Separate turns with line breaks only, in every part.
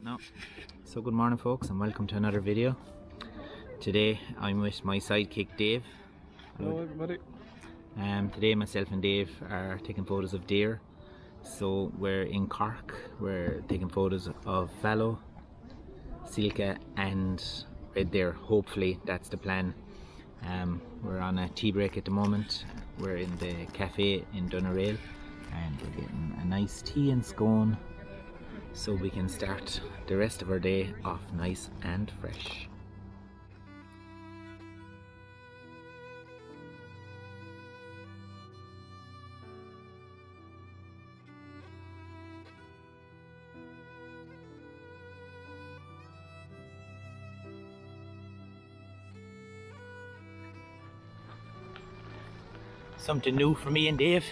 No. So good morning folks and welcome to another video. Today I'm with my sidekick Dave.
Hello everybody.
Today myself and Dave are taking photos of deer. So we're in Cork, we're taking photos of fallow, silka and red deer. Hopefully that's the plan. We're on a tea break at the moment. We're in the cafe in Dunarail and we're getting a nice tea and scone so we can start the rest of our day off nice and fresh. Something new for me and Dave.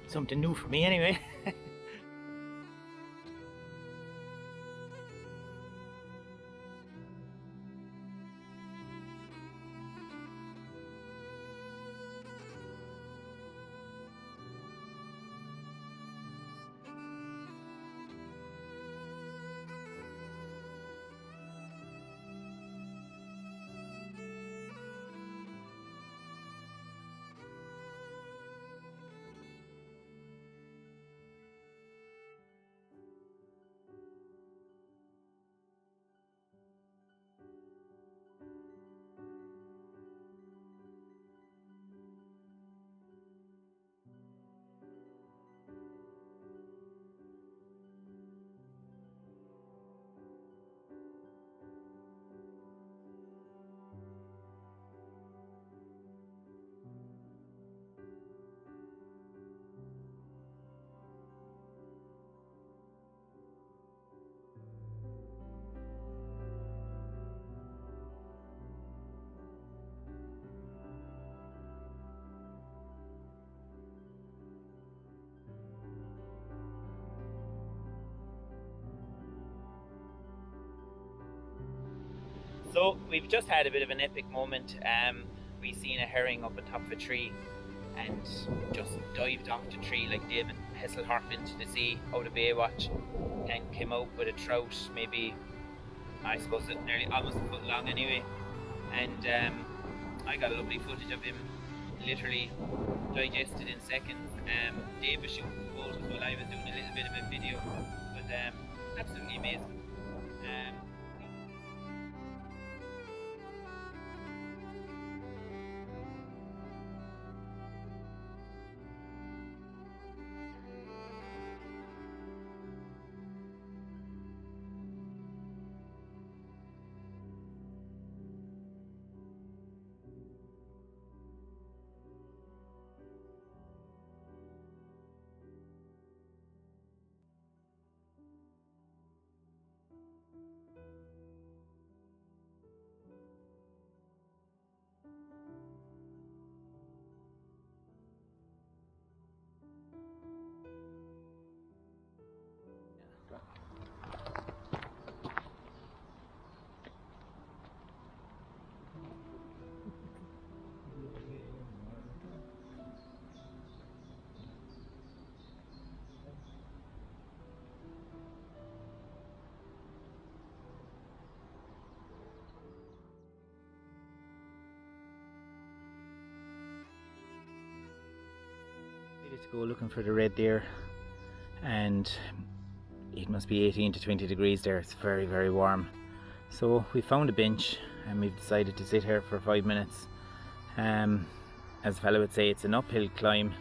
Something new for me anyway. So we've just had a bit of an epic moment. We seen a herring up on top of a tree and just dived off the tree like David Hasselhoff into the sea out of Baywatch and came out with a trout, maybe I suppose nearly almost a foot long anyway. And I got a lovely footage of him literally digested in seconds. Dave was shooting photos while I was doing a little bit of a video, but absolutely amazing. To go looking for the red deer, and it must be 18 to 20 degrees there. It's very, very warm. So we found a bench and we've decided to sit here for 5 minutes. As a fellow would say, it's an uphill climb.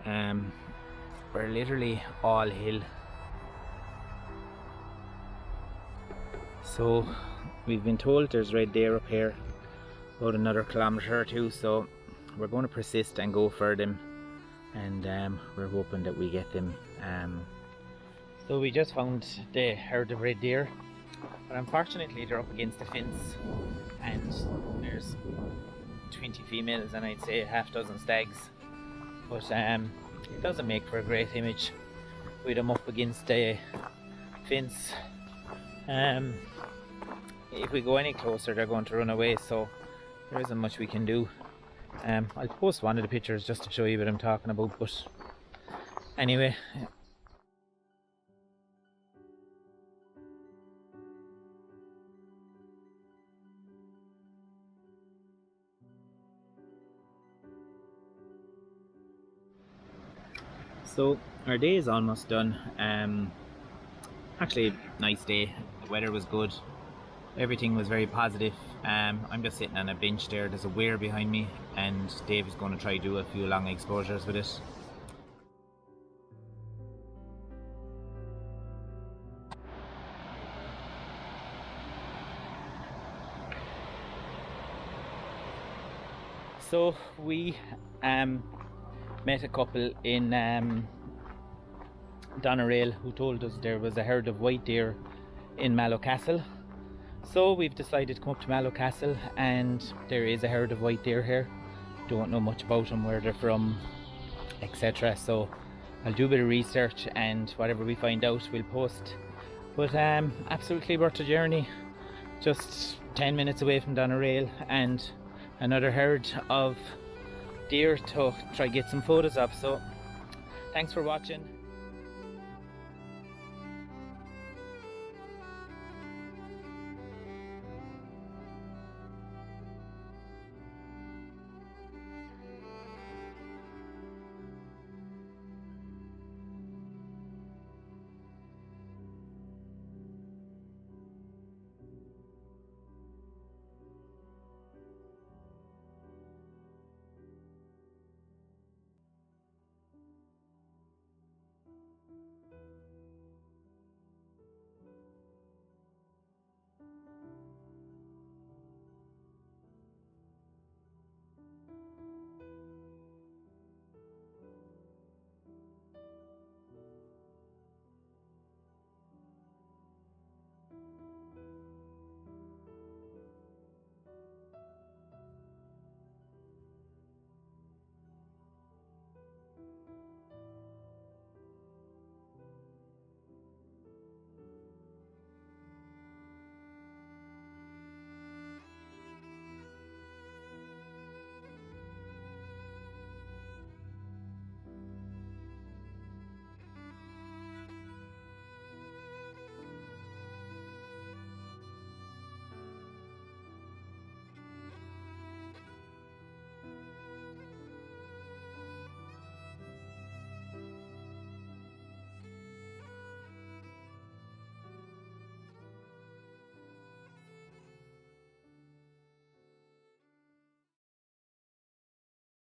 We're literally all hill. So we've been told there's red deer up here about another kilometre or two, so we're going to persist and go for them. And we're hoping that we get them. So we just found the herd of red deer, but unfortunately they're up against the fence and there's 20 females and I'd say a half dozen stags, but it doesn't make for a great image with them up against the fence. If we go any closer they're going to run away, so there isn't much we can do. I'll post one of the pictures just to show you what I'm talking about, but anyway. So our day is almost done. Actually, nice day. The weather was good. Everything was very positive. I'm just sitting on a bench there. There's a weir behind me, and Dave is going to try to do a few long exposures with it. So we met a couple in Doneraile who told us there was a herd of white deer in Mallow Castle. So we've decided to come up to Mallow Castle, and there is a herd of white deer here. Don't know much about them, where they're from, etc. So I'll do a bit of research, and whatever we find out we'll post. But absolutely worth the journey. Just 10 minutes away from Doneraile, and another herd of deer to try get some photos of. So thanks for watching.